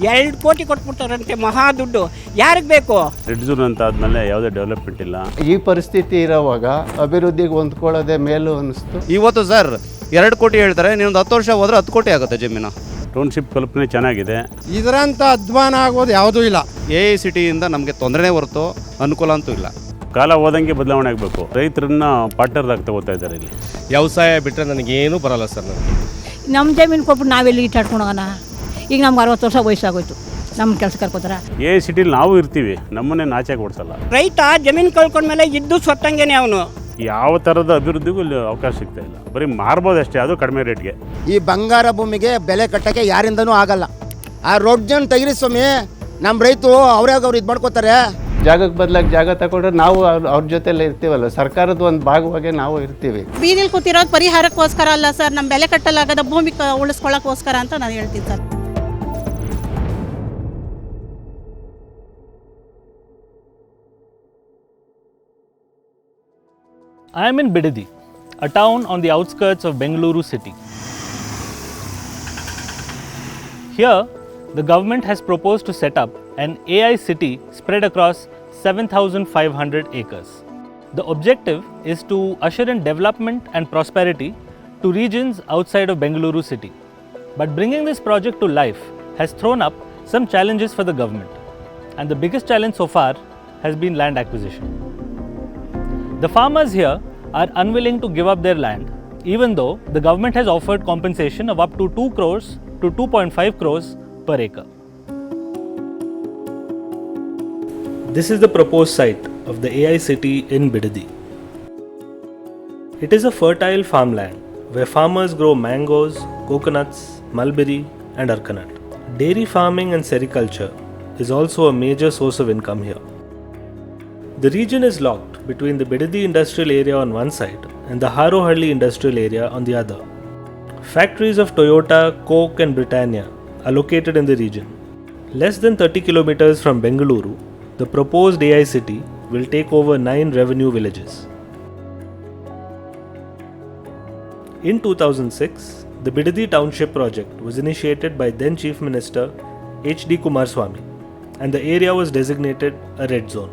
2 ಕೋಟಿ ಕೊಟ್ಬಿಡ್ತಾರಂತೆ, ಮಹಾ ದುಡ್ಡು. ಯಾರಿಗೆ ಬೇಕು? ರೆಡ್ ಝೋನ್ ಅಂತ ಆದಮೇಲೆ ಯಾವುದೇ ಡೆವಲಪ್ಮೆಂಟ್ ಇಲ್ಲ. ಈ ಪರಿಸ್ಥಿತಿ ಇರೋವಾಗ ಅಭಿವೃದ್ಧಿಗೆ ಹೊಂದ್ಕೊಳ್ಳೋದೇ ಮೇಲು ಅನ್ನಿಸ್ತು. ಇವತ್ತು ಸರ್ 2 ಕೋಟಿ ಹೇಳ್ತಾರೆ, ನೀವೊಂದು 10 ವರ್ಷ ಹೋದ್ರೆ 10 ಕೋಟಿ ಆಗುತ್ತೆ ಜಮೀನು. ಟೌನ್ಶಿಪ್ ಕಲ್ಪನೆ ಚೆನ್ನಾಗಿದೆ. ಇದರಂಥ ಅಧ್ವಾನ ಆಗೋದು ಯಾವುದೂ ಇಲ್ಲ. AICTಯಿಂದ ನಮಗೆ ತೊಂದರೆನೇ ಹೊರತು ಅನುಕೂಲ ಅಂತೂ ಇಲ್ಲ. ಕಾಲ ಹೋದಂಗೆ ಬದಲಾವಣೆ ಆಗಬೇಕು. ರೈತರನ್ನ ಪಾರ್ಟ್ನರ್ದಾಗಿ ತಗೋತಾ ಇದ್ದಾರೆ. ಇಲ್ಲಿ ವ್ಯವಸಾಯ ಬಿಟ್ಟರೆ ನನಗೇನೂ ಬರಲ್ಲ ಸರ್. ನನಗೆ ನಮ್ಮ ಜಮೀನು ಕೊಟ್ಬಿಟ್ಟು ನಾವೆಲ್ಲಿ ಇಟ್ಟಾಡ್ಕೊಂಡು ಹೋಗೋಣ? ಈಗ ನಮ್ಗೆ 60 ವರ್ಷ ವಯಸ್ಸಾಗೋಯ್ತು, ನಮ್ಮ ಕೆಲಸ ಕರ್ಕೋತಾರ. AICT ನಾವು ಇರ್ತೀವಿ, ನಮ್ಮನ್ನೇ ನಾಚಾಗಿ ಓಡಿಸಲ್ಲ. ರೈತ ಜಮೀನು ಕಳ್ಕೊಂಡ್ಮೇಲೆ ಇದ್ದು ಸ್ವತ್ತಂಗೆನೆ ಅವನು. ಯಾವ ಥರದ ಅಭಿವೃದ್ಧಿಗೂ ಇಲ್ಲಿ ಅವಕಾಶ ಸಿಗ್ತಾ ಇಲ್ಲ. ಬರೀ ಮಾರ್ಬೋದು ಅಷ್ಟೇ, ಅದು ಕಡಿಮೆ ರೇಟ್ಗೆ. ಈ ಬಂಗಾರ ಭೂಮಿಗೆ ಬೆಲೆ ಕಟ್ಟಕ್ಕೆ ಯಾರಿಂದನೂ ಆಗಲ್ಲ. ಆ ರೋಡ್ ಜನ್ ತೆಗಿರಿ ಸ್ವಾಮಿ, ನಮ್ಮ ರೈತರು ಅವ್ರು ಇದು ಮಾಡ್ಕೋತಾರೆ. ಜಾಗಕ್ಕೆ ಬದಲಾಗಿ ಜಾಗ ತಗೊಂಡ್ರೆ ನಾವು ಅವ್ರ ಜೊತೆಲ್ಲ ಇರ್ತೀವಲ್ಲ, ಸರ್ಕಾರದ ಒಂದು ಭಾಗವಾಗಿ ನಾವು ಇರ್ತೀವಿ. ಬೀದಿಲಿ ಕೂತಿರೋದು ಪರಿಹಾರಕ್ಕೋಸ್ಕರ ಅಲ್ಲ ಸರ್, ನಮ್ಮ ಬೆಲೆ ಕಟ್ಟಲಾಗದ ಭೂಮಿ ಉಳಿಸ್ಕೊಳ್ಳೋಕ್ಕೋಸ್ಕರ ಅಂತ ನಾನು ಹೇಳ್ತೀನಿ sir. I am in Bidadi, a town on the outskirts of Bengaluru city. Here, the government has proposed to set up an AI city spread across 7,500 acres. The objective is to usher in development and prosperity to regions outside of Bengaluru city. But bringing this project to life has thrown up some challenges for the government. And the biggest challenge so far has been land acquisition. The farmers here are unwilling to give up their land, even though the government has offered compensation of up to 2 crores to 2.5 crores per acre. This is the proposed site of the AI city in Bidadi. It is a fertile farmland where farmers grow mangoes, coconuts, mulberry and arkanut. Dairy farming and sericulture is also a major source of income here. The region is locked between the Bidadi industrial area on one side and the Harohalli industrial area on the other. Factories of Toyota, Coke and Britannia are located in the region. Less than 30 kilometers from Bengaluru, the proposed AI city will take over 9 revenue villages. In 2006, the Bidadi Township project was initiated by then Chief Minister H.D. Kumaraswamy, and the area was designated a red zone,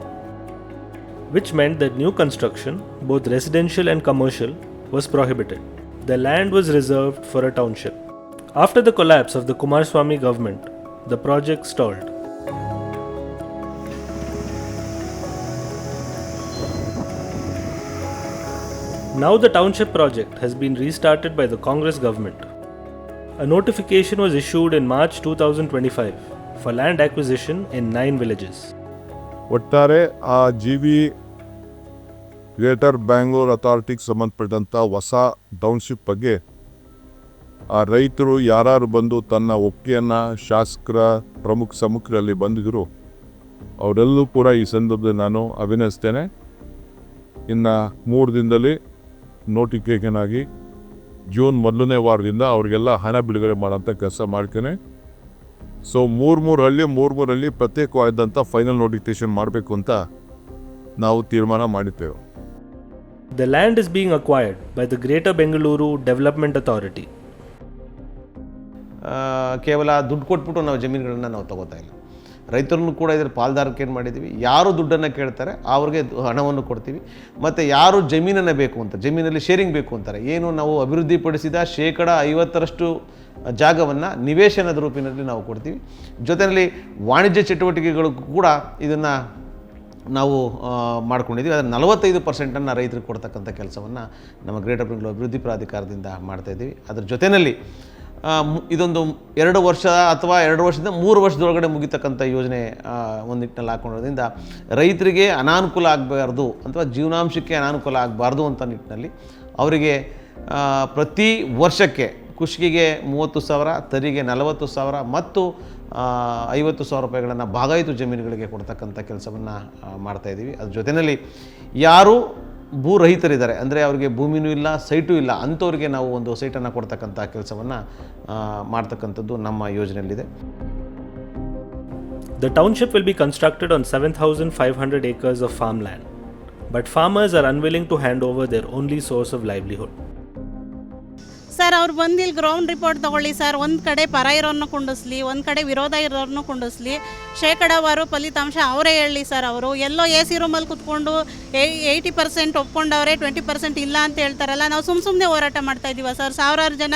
which meant that new construction, both residential and commercial, was prohibited. The land was reserved for a township. After the collapse of the Kumaraswamy government, the project stalled. Now the township project has been restarted by the Congress government. A notification was issued in March 2025 for land acquisition in 9 villages. ಒಟ್ಟಾರೆ ಆ GB greater Bangalore ಅಥಾರಿಟಿಗೆ ಸಂಬಂಧಪಟ್ಟಂಥ ಹೊಸ township ಬಗ್ಗೆ ಆ ರೈತರು ಯಾರು ಬಂದು ತನ್ನ ಒಪ್ಪಿಗೆಯನ್ನು ಶಾಸಕರ ಪ್ರಮುಖ ಸಮ್ಮುಖದಲ್ಲಿ ಬಂದಿದ್ರು ಅವರೆಲ್ಲೂ ಕೂಡ ಈ ಸಂದರ್ಭದಲ್ಲಿ ನಾನು ಅಭಿನಯಿಸ್ತೇನೆ. ಇನ್ನು 3 ದಿನದಲ್ಲಿ ನೋಟಿಫಿಕೇಷನ್ ಆಗಿ ಜೂನ್ 1ನೇ ವಾರದಿಂದ ಅವರಿಗೆಲ್ಲ ಹಣ ಬಿಡುಗಡೆ ಮಾಡೋಂಥ ಕೆಲಸ ಮಾಡ್ತೇನೆ. ಸೊ 3 ಹಳ್ಳಿ ಪ್ರತ್ಯೇಕವಾದಂಥ ಫೈನಲ್ ನೋಟಿಫಿಕೇಶನ್ ಮಾಡಬೇಕು ಅಂತ ನಾವು ತೀರ್ಮಾನ ಮಾಡಿದ್ದೇವೆ. The land is being acquired by the Greater Bengaluru Development Authority. ಕೇವಲ ದುಡ್ಡು ಕೊಟ್ಬಿಟ್ಟು ನಾವು ಜಮೀನುಗಳನ್ನು ನಾವು ತಗೋತಾ ಇಲ್ಲ. ರೈತರನ್ನು ಕೂಡ ಇದರ ಪಾಲ್ದಾರಕ್ಕೆ ಏನು ಮಾಡಿದ್ದೀವಿ, ಯಾರು ದುಡ್ಡನ್ನು ಕೇಳ್ತಾರೆ ಅವ್ರಿಗೆ ಹಣವನ್ನು ಕೊಡ್ತೀವಿ. ಮತ್ತು ಯಾರು ಜಮೀನನ್ನು ಬೇಕು ಅಂತ, ಜಮೀನಲ್ಲಿ ಶೇರಿಂಗ್ ಬೇಕು ಅಂತಾರೆ, ಏನು ನಾವು ಅಭಿವೃದ್ಧಿಪಡಿಸಿದ 50% ಜಾಗವನ್ನು ನಿವೇಶನದ ರೂಪಿನಲ್ಲಿ ನಾವು ಕೊಡ್ತೀವಿ. ಜೊತೆಯಲ್ಲಿ ವಾಣಿಜ್ಯ ಚಟುವಟಿಕೆಗಳಿಗೂ ಕೂಡ ಇದನ್ನು ನಾವು ಮಾಡ್ಕೊಂಡಿದ್ದೀವಿ. ಅದರ 45% ರೈತರಿಗೆ ಕೊಡ್ತಕ್ಕಂಥ ಕೆಲಸವನ್ನು ನಮ್ಮ ಗ್ರೇಟರ್ ಬೆಂಗಳೂರು ಅಭಿವೃದ್ಧಿ ಪ್ರಾಧಿಕಾರದಿಂದ ಮಾಡ್ತಾಯಿದ್ದೀವಿ. ಅದರ ಜೊತೆಯಲ್ಲಿ ಇದೊಂದು 2 ವರ್ಷ ಅಥವಾ 2 ವರ್ಷದಿಂದ 3 ವರ್ಷದೊಳಗಡೆ ಮುಗಿತಕ್ಕಂಥ ಯೋಜನೆ ಒಂದು ನಿಟ್ಟಿನಲ್ಲಿ ಹಾಕೊಂಡಿರೋದ್ರಿಂದ ರೈತರಿಗೆ ಅನಾನುಕೂಲ ಆಗಬಾರ್ದು ಅಥವಾ ಜೀವನಾಂಶಕ್ಕೆ ಅನಾನುಕೂಲ ಆಗಬಾರ್ದು ಅಂತ ನಿಟ್ಟಿನಲ್ಲಿ ಅವರಿಗೆ ಪ್ರತಿ ವರ್ಷಕ್ಕೆ ಕುಷ್ಕಿಗೆ 30,000, ತರಿಗೆ 40,000 ಮತ್ತು 50,000 ರೂಪಾಯಿಗಳನ್ನು ಬಾಗಾಯಿತು ಜಮೀನುಗಳಿಗೆ ಕೊಡ್ತಕ್ಕಂಥ ಕೆಲಸವನ್ನು ಮಾಡ್ತಾಯಿದ್ದೀವಿ. ಅದ್ರ ಜೊತೆಯಲ್ಲಿ ಯಾರು ಭೂರಹಿತರಿದ್ದಾರೆ, ಅಂದರೆ ಅವರಿಗೆ ಭೂಮಿನೂ ಇಲ್ಲ, ಸೈಟು ಇಲ್ಲ, ಅಂಥವ್ರಿಗೆ ನಾವು ಒಂದು ಸೈಟನ್ನು ಕೊಡ್ತಕ್ಕಂಥ ಕೆಲಸವನ್ನು ಮಾಡ್ತಕ್ಕಂಥದ್ದು ನಮ್ಮ ಯೋಜನೆಯಲ್ಲಿದೆ. The township will be constructed on 7,500 acres of farmland, but farmers are unwilling to hand over their only source of livelihood. Sir ಅವ್ರು ಬಂದು ಇಲ್ಲಿ ಗ್ರೌಂಡ್ ರಿಪೋರ್ಟ್ ತೊಗೊಳ್ಳಿ ಸರ್. ಒಂದು ಕಡೆ ಪರ ಇರೋರನ್ನ ಕುಂಡಿಸ್ಲಿ, ಒಂದು ಕಡೆ ವಿರೋಧ ಇರೋರನ್ನು ಕುಂಡಿಸ್ಲಿ, ಶೇಕಡಾವಾರು ಫಲಿತಾಂಶ ಅವರೇ ಹೇಳಲಿ ಸರ್. ಅವರು ಎಲ್ಲೋ ಎ ಸಿ ರೂಮಲ್ಲಿ ಕುತ್ಕೊಂಡು 80% ಒಪ್ಕೊಂಡವ್ರೆ, 20% ಇಲ್ಲ ಅಂತ ಹೇಳ್ತಾರಲ್ಲ. ನಾವು ಸುಮ್ಮನೆ ಹೋರಾಟ ಮಾಡ್ತಾ ಇದ್ದೀವ ಸರ್? ಸಾವಿರಾರು ಜನ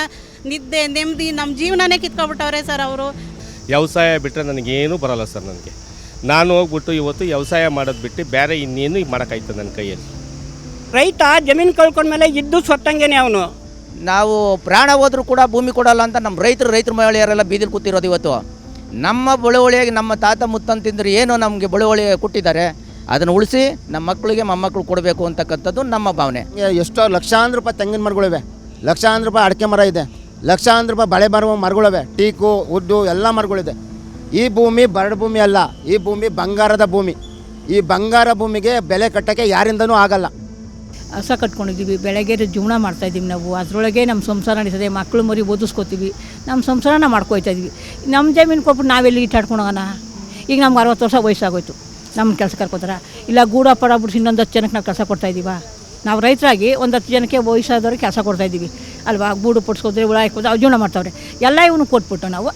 ನಿದ್ದೆ ನೆಮ್ಮದಿ ನಮ್ಮ ಜೀವನನೇ ಕಿತ್ಕೊಬಿಟ್ಟವ್ರೆ ಸರ್ ಅವರು. ವ್ಯವಸಾಯ ಬಿಟ್ಟರೆ ನನಗೇನೂ ಬರಲ್ಲ ಸರ್. ನನಗೆ ನಾನು ಹೋಗ್ಬಿಟ್ಟು ಇವತ್ತು ವ್ಯವಸಾಯ ಮಾಡೋದು ಬಿಟ್ಟು ಬೇರೆ ಇನ್ನೇನು ಮಾಡೋಕ್ಕಾಯ್ತದೆ ನನ್ನ ಕೈಯಲ್ಲಿ. ರೈತ ಜಮೀನು ಕಳ್ಕೊಂಡ್ಮೇಲೆ ಇದ್ದು ಸೊತ್ತಂಗೆನೆ ಅವನು. ನಾವು ಪ್ರಾಣ ಹೋದ್ರೂ ಕೂಡ ಭೂಮಿ ಕೊಡಲ್ಲ ಅಂತ ನಮ್ಮ ರೈತರ ಮಹಿಳೆಯರೆಲ್ಲ ಬೀದಿಲಿ ಕೂತಿರೋದು. ಇವತ್ತು ನಮ್ಮ ಬಳುವಳಿಯಾಗಿ ನಮ್ಮ ತಾತ ಮುತ್ತಂತಿಂದ್ರೆ ಏನು ನಮಗೆ ಬಳುವಳಿ ಕೊಟ್ಟಿದ್ದಾರೆ, ಅದನ್ನು ಉಳಿಸಿ ನಮ್ಮ ಮಕ್ಕಳಿಗೆ ಮೊಮ್ಮಕ್ಕಳು ಕೊಡಬೇಕು ಅಂತಕ್ಕಂಥದ್ದು ನಮ್ಮ ಭಾವನೆ. ಎಷ್ಟೋ ಲಕ್ಷಾಂತರ ರೂಪಾಯಿ ತೆಂಗಿನ ಮರಗಳಿವೆ, ಲಕ್ಷಾಂತರ ರೂಪಾಯಿ ಅಡಿಕೆ ಮರ ಇದೆ, ಲಕ್ಷಾಂತರ ರೂಪಾಯಿ ಬಾಳೆ ಮರಗಳಿವೆ, ಟೀಕು ಉದ್ದು ಎಲ್ಲ ಮರಗಳಿದೆ. ಈ ಭೂಮಿ ಬರಡು ಭೂಮಿ ಅಲ್ಲ, ಈ ಭೂಮಿ ಬಂಗಾರದ ಭೂಮಿ. ಈ ಬಂಗಾರ ಭೂಮಿಗೆ ಬೆಲೆ ಕಟ್ಟೋಕ್ಕೆ ಯಾರಿಂದನೂ ಆಗಲ್ಲ. ಹಸ ಕಟ್ಕೊಂಡಿದ್ದೀವಿ, ಬೆಳಗ್ಗೆ ಜೀವನ ಮಾಡ್ತಾಯಿದ್ದೀವಿ ನಾವು. ಅದರೊಳಗೆ ನಮ್ಮ ಸಂಸಾರ ನಡೀತದೆ, ಮಕ್ಕಳು ಮರಿ ಓದಿಸ್ಕೋತೀವಿ, ನಮ್ಮ ಸಂಸಾರನ ಮಾಡ್ಕೊಯ್ತಾಯಿದ್ವಿ. ನಮ್ಮ ಜಮೀನು ಕೊಟ್ಬಿಟ್ಟು ನಾವೆಲ್ಲಿ ಇಟ್ಟಾಡ್ಕೊಳೋಣ? ಈಗ ನಮ್ಗೆ 60 ವರ್ಷ ವಯಸ್ಸಾಗೋಯ್ತು, ನಮ್ಮ ಕೆಲಸ ಕರ್ಕೋತಾರ ಇಲ್ಲ ಗೂಡಪ್ಪಡ ಬಿಟ್ಟು ಇನ್ನೊಂದು 10 ಜನಕ್ಕೆ ನಾವು ಕೆಲಸ ಕೊಡ್ತಾಯಿದ್ದೀವ. ನಾವು ರೈತರಾಗಿ ಒಂದು 10 ಜನಕ್ಕೆ ವಯಸ್ಸಾದವ್ರಿಗೆ ಕೆಲಸ ಕೊಡ್ತಾಯಿದ್ದೀವಿ ಅಲ್ವಾ? ಗೂಡು ಪಡ್ಸ್ಕೋದ್ರೆ ಹುಳ ಹಾಕೋದ್ರೆ ಅವ್ರು ಜೀವನ ಮಾಡ್ತಾವ್ರೆ. ಎಲ್ಲ ಇವನು ಕೊಟ್ಬಿಟ್ಟು ನಾವು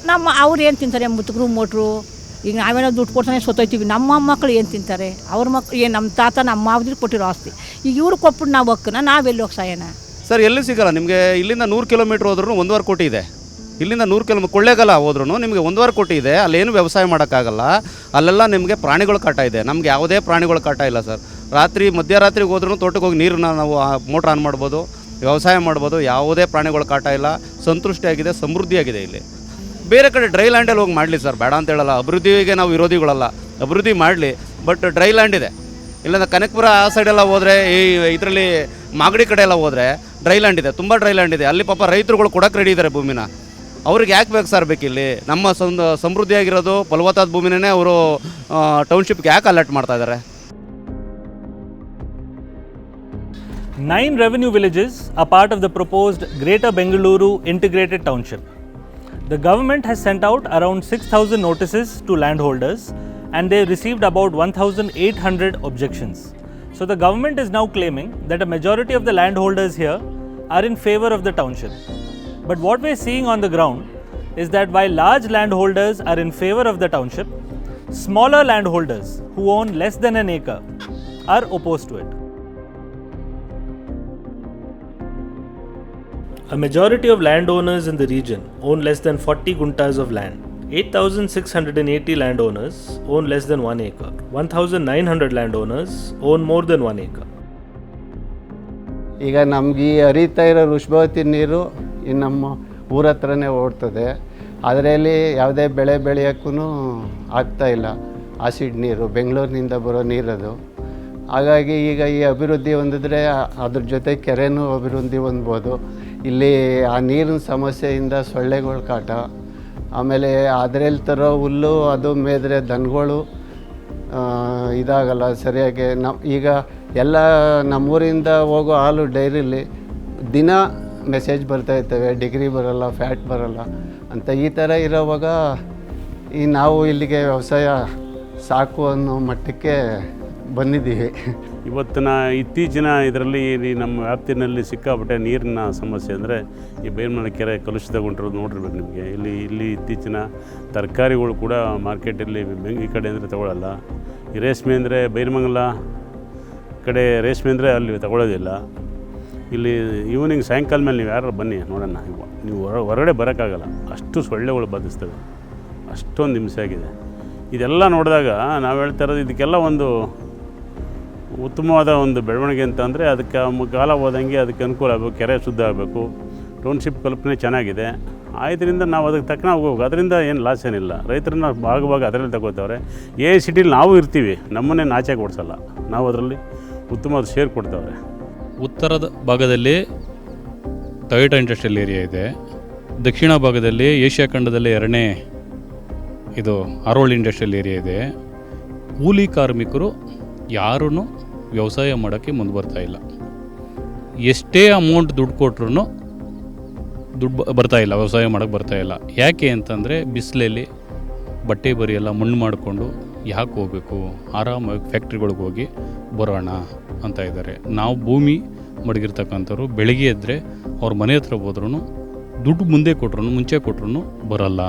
ಅವ್ರು ಏನು ತಿಂತಾರೆ? ಮುತ್ತುಕರು ಮೋಟ್ರು. ಈಗ ನಾವೇನೋ ದುಡ್ಡು ಕೊಡ್ತಾನೆ ಸೊತ್ತೋಯ್ತೀವಿ, ನಮ್ಮ ಮಕ್ಕಳು ಏನು ತಿಂತಾರೆ? ಅವ್ರ ಮಕ್ಕಳು ಏನು? ನಮ್ಮ ತಾತ ನಮ್ಮ ಮಾವದಿರು ಕೊಟ್ಟಿರೋ ಆಸ್ತಿ ಈಗ ಇವ್ರು ಕೊಟ್ಬಿಟ್ಟು ನಾವು ಹಕ್ಕನ ನಾವೆಲ್ಲಿ ಹೋಗಿ ಸಾಯನ? ಸರ್ ಎಲ್ಲೂ ಸಿಗಲ್ಲ ನಿಮಗೆ. ಇಲ್ಲಿಂದ 100 ಕಿಲೋಮೀಟ್ರ್ ಹೋದ್ರೂ 1.25 ಕೋಟಿ ಇದೆ. ಇಲ್ಲಿಂದ 100 ಕಿಲೋಮೀಟ್ರ್ ಕೊಳ್ಳೇಗಾಲ ಹೋದ್ರೂ ನಿಮಗೆ 1.25 ಕೋಟಿ ಇದೆ. ಅಲ್ಲೇನು ವ್ಯವಸಾಯ ಮಾಡೋಕ್ಕಾಗಲ್ಲ. ಅಲ್ಲೆಲ್ಲ ನಿಮಗೆ ಪ್ರಾಣಿಗಳ ಕಾಟ ಇದೆ, ನಮಗೆ ಯಾವುದೇ ಪ್ರಾಣಿಗಳ ಕಾಟ ಇಲ್ಲ ಸರ್. ಮಧ್ಯರಾತ್ರಿಗೆ ಹೋದ್ರೂ ತೋಟಕ್ಕೆ ಹೋಗಿ ನೀರನ್ನ ನಾವು ಮೋಟ್ರ್ ಆನ್ ಮಾಡ್ಬೋದು, ವ್ಯವಸಾಯ ಮಾಡ್ಬೋದು. ಯಾವುದೇ ಪ್ರಾಣಿಗಳ ಕಾಟ ಇಲ್ಲ, ಸಂತೃಷ್ಟಿಯಾಗಿದೆ, ಸಮೃದ್ಧಿಯಾಗಿದೆ. ಇಲ್ಲಿ ಬೇರೆ ಕಡೆ ಡ್ರೈ ಲ್ಯಾಂಡಲ್ಲಿ ಹೋಗಿ ಮಾಡಲಿ ಸರ್, ಬೇಡ ಅಂತ ಹೇಳಲ್ಲ. ಅಭಿವೃದ್ಧಿಗೆ ನಾವು ವಿರೋಧಿಗಳಲ್ಲ, ಅಭಿವೃದ್ಧಿ ಮಾಡಲಿ, ಬಟ್ ಡ್ರೈ ಲ್ಯಾಂಡ್ ಇದೆ. ಇಲ್ಲಿಂದ ಕನಕಪುರ ಆ ಸೈಡೆಲ್ಲ ಹೋದರೆ, ಇದರಲ್ಲಿ ಮಾಗಡಿ ಕಡೆ ಎಲ್ಲ ಹೋದರೆ ಡ್ರೈ ಲ್ಯಾಂಡ್ ಇದೆ, ತುಂಬ ಡ್ರೈ ಲ್ಯಾಂಡ್ ಇದೆ. ಅಲ್ಲಿ ಪಾಪ ರೈತರುಗಳು ಕೊಡೋಕೆ ರೆಡಿ ಇದ್ದಾರೆ ಭೂಮಿನ. ಅವ್ರಿಗೆ ಯಾಕೆ ಬೇಕು ಸರ್ ಬೇಕಿಲ್ಲಿ? ನಮ್ಮ ಸಮೃದ್ಧಿಯಾಗಿರೋದು ಫಲವತ್ತಾದ ಭೂಮಿನೇ ಅವರು ಟೌನ್ಶಿಪ್ಗೆ ಯಾಕೆ ಅಲರ್ಟ್ ಮಾಡ್ತಾ ಇದ್ದಾರೆ? 9 revenue villages are part of the proposed Greater Bengaluru Integrated Township. The government has sent out around 6,000 notices to landholders and they received about 1,800 objections. So the government is now claiming that a majority of the landholders here are in favor of the township. But what we're seeing on the ground is that while large landholders are in favor of the township, smaller landholders who own less than an acre are opposed to it. A majority of landowners in the region own less than 40 guntas of land. 8,680 landowners own less than 1 acre. 1,900 landowners own more than 1 acre. ಈಗ ನಮ್ಗೆ ಈ ಹರಿತಾ ಇರೋ ವೃಷಭಾವತಿ ನೀರು ಈ ನಮ್ಮ ಊರ ಹತ್ರನೇ ಓಡ್ತದೆ. ಅದರಲ್ಲಿ ಯಾವುದೇ ಬೆಳೆ ಬೆಳೆಯೋಕ್ಕೂ ಆಗ್ತಾಯಿಲ್ಲ. ಆಸಿಡ್ ನೀರು ಬೆಂಗಳೂರಿನಿಂದ ಬರೋ ನೀರದು. ಹಾಗಾಗಿ ಈಗ ಈ ಅಭಿವೃದ್ಧಿ ಹೊಂದಿದ್ರೆ ಅದ್ರ ಜೊತೆ ಕೆರೆನೂ ಅಭಿವೃದ್ಧಿ ಹೊಂದ್ಬೋದು. ಇಲ್ಲಿ ಆ ನೀರಿನ ಸಮಸ್ಯೆಯಿಂದ ಸೊಳ್ಳೆಗಳ ಕಾಟ, ಆಮೇಲೆ ಅದರಲ್ಲಿ ತರೋ ಹುಲ್ಲು ಅದು ಮೇದ್ರೆ ದನಗಳು ಇದಾಗಲ್ಲ ಸರಿಯಾಗಿ. ಈಗ ಎಲ್ಲ ನಮ್ಮೂರಿಂದ ಹೋಗೋ ಹಾಲು ಡೈರಿಲಿ ದಿನ ಮೆಸೇಜ್ ಬರ್ತಾಯಿರ್ತವೆ, ಡಿಗ್ರಿ ಬರೋಲ್ಲ, ಫ್ಯಾಟ್ ಬರೋಲ್ಲ ಅಂತ. ಈ ಥರ ಇರೋವಾಗ ನಾವು ಇಲ್ಲಿಗೆ ವ್ಯವಸಾಯ ಸಾಕು ಅನ್ನೋ ಮಟ್ಟಕ್ಕೆ ಬಂದಿದ್ದೀವಿ. ಇವತ್ತಿನ ಇತ್ತೀಚಿನ ಇದರಲ್ಲಿ ನಮ್ಮ ವ್ಯಾಪ್ತಿನಲ್ಲಿ ಸಿಕ್ಕಾಪಟ್ಟೆ ನೀರಿನ ಸಮಸ್ಯೆ ಅಂದರೆ ಈ ಬೇರ್ಮನೆ ಕೆರೆ ಕಲುಷಿತಗೊಂಡಿರೋದು ನೋಡಿರ್ಬೇಕು ನಿಮಗೆ. ಇಲ್ಲಿ ಇತ್ತೀಚಿನ ತರಕಾರಿಗಳು ಕೂಡ ಮಾರ್ಕೆಟಲ್ಲಿ ಈ ಕಡೆ ಅಂದರೆ ತಗೊಳ್ಳಲ್ಲ. ಈ ರೇಷ್ಮೆ ಅಂದರೆ ಬೈರಮಂಗಲ ಕಡೆ ರೇಷ್ಮೆ ಅಂದರೆ ಅಲ್ಲಿ ತಗೊಳ್ಳೋದಿಲ್ಲ. ಇಲ್ಲಿ ಈವ್ನಿಂಗ್ ಸಾಯಂಕಾಲ ಮೇಲೆ ನೀವು ಯಾರು ಬನ್ನಿ ನೋಡೋಣ, ನೀವು ಹೊರಗಡೆ ಬರೋಕ್ಕಾಗಲ್ಲ, ಅಷ್ಟು ಸೊಳ್ಳೆಗಳು ಬಾಧಿಸ್ತವೆ, ಅಷ್ಟೊಂದು ಹಿಂಸೆ ಆಗಿದೆ. ಇದೆಲ್ಲ ನೋಡಿದಾಗ ನಾವು ಹೇಳ್ತಾ ಇರೋದು ಇದಕ್ಕೆಲ್ಲ ಒಂದು ಉತ್ತಮವಾದ ಒಂದು ಬೆಳವಣಿಗೆ ಅಂತ ಅಂದರೆ ಅದಕ್ಕೆ ಕಾಲ ಹೋದಂಗೆ ಅದಕ್ಕೆ ಅನುಕೂಲ ಆಗಬೇಕು, ಕೆರೆ ಶುದ್ಧ ಆಗಬೇಕು, ಟೌನ್ಶಿಪ್ ಕಲ್ಪನೆ ಚೆನ್ನಾಗಿದೆ. ಆದ್ದರಿಂದ ನಾವು ಅದಕ್ಕೆ ತಕ್ಕ ಹೋಗ್ಬೇಕು. ಅದರಿಂದ ಏನು ಲಾಸ್ ಏನಿಲ್ಲ. ರೈತರನ್ನ ಭಾಗವಾಗಿ ಅದರಲ್ಲಿ ತಗೋತಾವ್ರೆ. ಸಿಟಿಲಿ ನಾವು ಇರ್ತೀವಿ, ನಮ್ಮನ್ನೇ ನಾಚೆ ಕೊಡಿಸಲ್ಲ, ನಾವು ಅದರಲ್ಲಿ ಉತ್ತಮವಾದ ಶೇರ್ ಕೊಡ್ತಾವ್ರೆ. ಉತ್ತರದ ಭಾಗದಲ್ಲಿ ಟೊಯೋಟಾ ಇಂಡಸ್ಟ್ರಿಯಲ್ ಏರಿಯಾ ಇದೆ. ದಕ್ಷಿಣ ಭಾಗದಲ್ಲಿ ಏಷ್ಯಾ ಖಂಡದಲ್ಲಿ 2ನೇ ಇದು ಅರೋಳ್ ಇಂಡಸ್ಟ್ರಿಯಲ್ ಏರಿಯಾ ಇದೆ. ಕೂಲಿ ಕಾರ್ಮಿಕರು ಯಾರೂ ವ್ಯವಸಾಯ ಮಾಡೋಕ್ಕೆ ಮುಂದೆ ಬರ್ತಾಯಿಲ್ಲ. ಎಷ್ಟೇ ಅಮೌಂಟ್ ದುಡ್ಡು ಕೊಟ್ರೂ ದುಡ್ಡು ಬರ್ತಾಯಿಲ್ಲ, ವ್ಯವಸಾಯ ಮಾಡೋಕ್ಕೆ ಬರ್ತಾಯಿಲ್ಲ. ಯಾಕೆ ಅಂತಂದರೆ ಬಿಸಿಲಲ್ಲಿ ಬಟ್ಟೆ ಬರಿ ಎಲ್ಲ ಮಣ್ಣು ಮಾಡಿಕೊಂಡು ಯಾಕೆ ಹೋಗಬೇಕು, ಆರಾಮಾಗಿ ಫ್ಯಾಕ್ಟ್ರಿಗಳಿಗೆ ಹೋಗಿ ಬರೋಣ ಅಂತ ಇದ್ದಾರೆ. ನಾವು ಭೂಮಿ ಮಡಗಿರ್ತಕ್ಕಂಥವ್ರು ಬೆಳಿಗ್ಗೆ ಎದ್ದರೆ ಅವ್ರ ಮನೆ ಹತ್ರ ಹೋದ್ರೂ ದುಡ್ಡು ಮುಂದೆ ಕೊಟ್ರು ಮುಂಚೆ ಕೊಟ್ರು ಬರಲ್ಲ.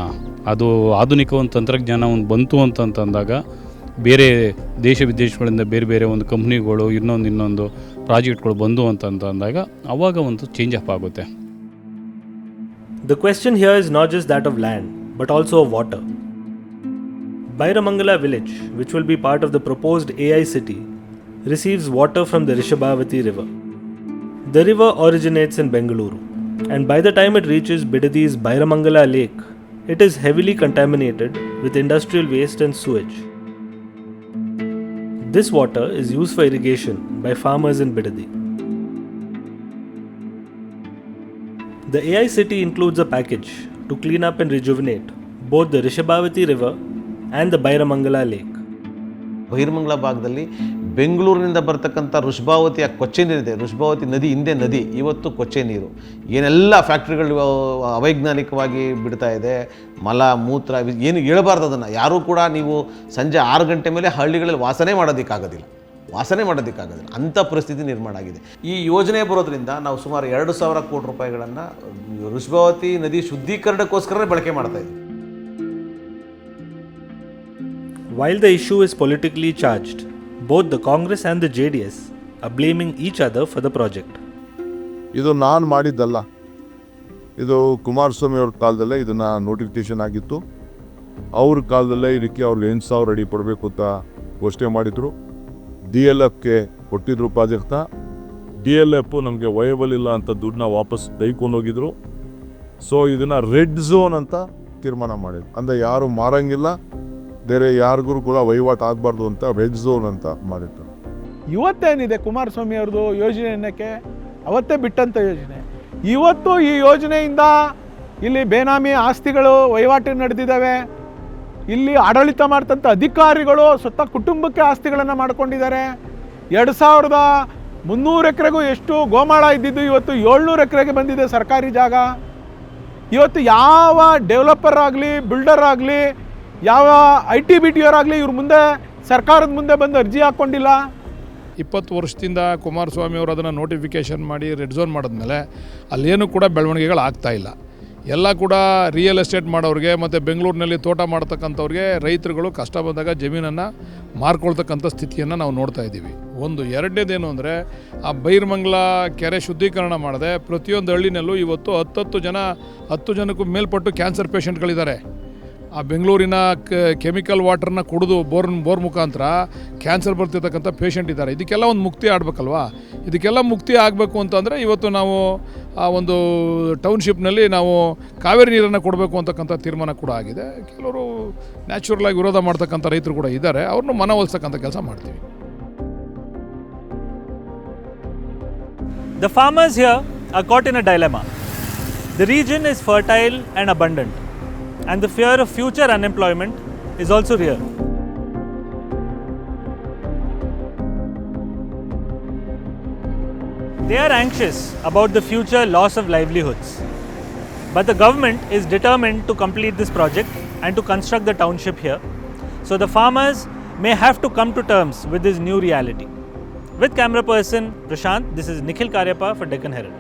ಅದು ಆಧುನಿಕ ಒಂದು ತಂತ್ರಜ್ಞಾನ ಒಂದು ಬಂತು ಅಂತಂದಾಗ ಬೇರೆ ದೇಶ ವಿದೇಶಗಳಿಂದ ಬೇರೆ ಬೇರೆ ಒಂದು ಕಂಪ್ನಿಗಳು ಇನ್ನೊಂದು ಪ್ರಾಜೆಕ್ಟ್ಗಳು ಬಂದು ಅಂತಂದಾಗ ಅವಾಗ ಒಂದು ಚೇಂಜ್ ಅಪ್ ಆಗುತ್ತೆ. The question here is not just that of land, but also of water. Bairamangala village, which will be part of the proposed AI city, receives water from the Rishabhavati river. The river originates in Bengaluru, and by the time it reaches Bidadi's Bairamangala lake, it is heavily contaminated with industrial waste and sewage. This water is used for irrigation by farmers in Bidadi. The AI city includes a package to clean up and rejuvenate both the Rishabhavati river and the Bairamangala lake. Byramangala ಭಾಗದಲ್ಲಿ ಬೆಂಗಳೂರಿನಿಂದ ಬರ್ತಕ್ಕಂಥ ಋಷಭಾವತಿಯ ಕೊಚ್ಚೆ ನೀರಿದೆ. ಋಷಭಾವತಿ ನದಿ ಹಿಂದೆ ನದಿ, ಇವತ್ತು ಕೊಚ್ಚೆ ನೀರು. ಏನೆಲ್ಲ ಫ್ಯಾಕ್ಟ್ರಿಗಳು ಅವೈಜ್ಞಾನಿಕವಾಗಿ ಬಿಡ್ತಾ ಇದೆ, ಮಲ ಮೂತ್ರ ಏನು ಹೇಳಬಾರ್ದು. ಅದನ್ನು ಯಾರೂ ಕೂಡ ನೀವು ಸಂಜೆ 6 ಗಂಟೆ ಮೇಲೆ ಹಳ್ಳಿಗಳಲ್ಲಿ ವಾಸನೆ ಮಾಡೋದಕ್ಕಾಗೋದಿಲ್ಲ, ಅಂಥ ಪರಿಸ್ಥಿತಿ ನಿರ್ಮಾಣ ಆಗಿದೆ. ಈ ಯೋಜನೆ ಬರೋದ್ರಿಂದ ನಾವು ಸುಮಾರು 2,000 ಕೋಟಿ ರೂಪಾಯಿಗಳನ್ನು ಋಷಭಾವತಿ ನದಿ ಶುದ್ಧೀಕರಣಕ್ಕೋಸ್ಕರ ಬಳಕೆ ಮಾಡ್ತಾ ಇದ್ದೀವಿ. While the issue is politically charged, both the Congress and the JDS are blaming each other for the project. ಇದು ನಾನು ಮಾಡಿದ್ದಲ್ಲ, ಇದು ಕುಮಾರಸ್ವಾಮಿ ಅವ್ರ ಕಾಲದಲ್ಲೇ ಇದನ್ನು ನೋಟಿಫಿಕೇಶನ್ ಆಗಿತ್ತು. ಅವ್ರ ಕಾಲದಲ್ಲೇ ಇದಕ್ಕೆ ಅವ್ರಿಗೆ 8,000 ಅಡಿ ಕೊಡಬೇಕು ಅಂತ ಘೋಷಣೆ ಮಾಡಿದರು. DLFಗೆ ಕೊಟ್ಟಿದ್ರು ಪ್ರಾಜೆಕ್ಟ್ನ. DLF ನಮಗೆ ವಯಬಲ್ ಇಲ್ಲ ಅಂತ ದುಡ್ಡನ್ನ ವಾಪಸ್ ತೆಗೆದುಕೊಂಡೋಗಿದ್ರು. ಸೊ ಇದನ್ನು ರೆಡ್ ಝೋನ್ ಅಂತ ತೀರ್ಮಾನ ಮಾಡಿದ್ರು. ಅಂದರೆ ಯಾರು ಮಾರಂಗಿಲ್ಲ, ಬೇರೆ ಯಾರಿಗೂ ಕೂಡ ವಹಿವಾಟು ಆಗಬಾರ್ದು ಅಂತ ರೆಡ್ ಝೋನ್ ಅಂತ ಮಾಡಿದ್ರು. ಇವತ್ತೇನಿದೆ ಕುಮಾರಸ್ವಾಮಿ ಅವ್ರದ್ದು ಯೋಜನೆ ಅನ್ನೋಕ್ಕೆ ಅವತ್ತೇ ಬಿಟ್ಟಂಥ ಯೋಜನೆ. ಇವತ್ತು ಈ ಯೋಜನೆಯಿಂದ ಇಲ್ಲಿ ಬೇನಾಮಿ ಆಸ್ತಿಗಳು ವಹಿವಾಟು ನಡೆದಿದ್ದಾವೆ. ಇಲ್ಲಿ ಆಡಳಿತ ಮಾಡ್ತಂಥ ಅಧಿಕಾರಿಗಳು ಸ್ವತಃ ಕುಟುಂಬಕ್ಕೆ ಆಸ್ತಿಗಳನ್ನು ಮಾಡ್ಕೊಂಡಿದ್ದಾರೆ. 2,300 ಎಕರೆಗೂ ಎಷ್ಟು ಗೋಮಾಳ ಇದ್ದಿದ್ದು ಇವತ್ತು 700 ಎಕರೆಗೆ ಬಂದಿದೆ ಸರ್ಕಾರಿ ಜಾಗ. ಇವತ್ತು ಯಾವ ಡೆವಲಪರ್ ಆಗಲಿ, ಬಿಲ್ಡರ್ ಆಗಲಿ, ಯಾವ ITBT ಅವರಾಗಲಿ ಇವ್ರ ಮುಂದೆ ಸರ್ಕಾರದ ಮುಂದೆ ಬಂದು ಅರ್ಜಿ ಹಾಕ್ಕೊಂಡಿಲ್ಲ. 20 ವರ್ಷದಿಂದ ಕುಮಾರಸ್ವಾಮಿ ಅವರು ಅದನ್ನು ನೋಟಿಫಿಕೇಷನ್ ಮಾಡಿ ರೆಡ್ ಝೋನ್ ಮಾಡಿದ್ಮೇಲೆ ಅಲ್ಲೇನು ಕೂಡ ಬೆಳವಣಿಗೆಗಳು ಆಗ್ತಾಯಿಲ್ಲ. ಎಲ್ಲ ಕೂಡ ರಿಯಲ್ ಎಸ್ಟೇಟ್ ಮಾಡೋರಿಗೆ ಮತ್ತು ಬೆಂಗಳೂರಿನಲ್ಲಿ ತೋಟ ಮಾಡ್ತಕ್ಕಂಥವ್ರಿಗೆ ರೈತರುಗಳು ಕಷ್ಟ ಬಂದಾಗ ಜಮೀನನ್ನು ಮಾರ್ಕೊಳ್ತಕ್ಕಂಥ ಸ್ಥಿತಿಯನ್ನು ನಾವು ನೋಡ್ತಾ ಇದ್ದೀವಿ. ಒಂದು ಎರಡನೇದೇನು ಅಂದರೆ ಆ ಬೈರಮಂಗಲ ಕೆರೆ ಶುದ್ಧೀಕರಣ ಮಾಡದೆ ಪ್ರತಿಯೊಂದು ಹಳ್ಳಿನಲ್ಲೂ ಇವತ್ತು 10 ಜನಕ್ಕೂ ಮೇಲ್ಪಟ್ಟು ಕ್ಯಾನ್ಸರ್ ಪೇಷಂಟ್ಗಳಿದ್ದಾರೆ. ಆ ಬೆಂಗಳೂರಿನ ಕೆಮಿಕಲ್ ವಾಟರ್ನ ಕುಡಿದು ಬೋರ್ ಮುಖಾಂತರ ಕ್ಯಾನ್ಸರ್ ಬರ್ತಿರ್ತಕ್ಕಂಥ ಪೇಷಂಟ್ ಇದ್ದಾರೆ. ಇದಕ್ಕೆಲ್ಲ ಒಂದು ಮುಕ್ತಿ ಆಡಬೇಕಲ್ವಾ? ಇದಕ್ಕೆಲ್ಲ ಮುಕ್ತಿ ಆಗಬೇಕು ಅಂತಂದರೆ ಇವತ್ತು ನಾವು ಆ ಒಂದು ಟೌನ್ಶಿಪ್ನಲ್ಲಿ ನಾವು ಕಾವೇರಿ ನೀರನ್ನು ಕೊಡಬೇಕು ಅಂತಕ್ಕಂಥ ತೀರ್ಮಾನ ಕೂಡ ಆಗಿದೆ. ಕೆಲವರು ನ್ಯಾಚುರಲ್ ಆಗಿ ವಿರೋಧ ಮಾಡ್ತಕ್ಕಂಥ ರೈತರು ಕೂಡ ಇದ್ದಾರೆ, ಅವ್ರನ್ನ ಮನವೊಲಿಸ್ತಕ್ಕಂಥ ಕೆಲಸ ಮಾಡ್ತೀವಿ. The farmers here are caught in a dilemma. The region is fertile and abundant, and the fear of future unemployment is also real. They are anxious about the future loss of livelihoods, but the government is determined to complete this project and to construct the township here, so the farmers may have to come to terms with this new reality. With camera person Prashant, this is Nikhil Karyappa for Deccan Herald.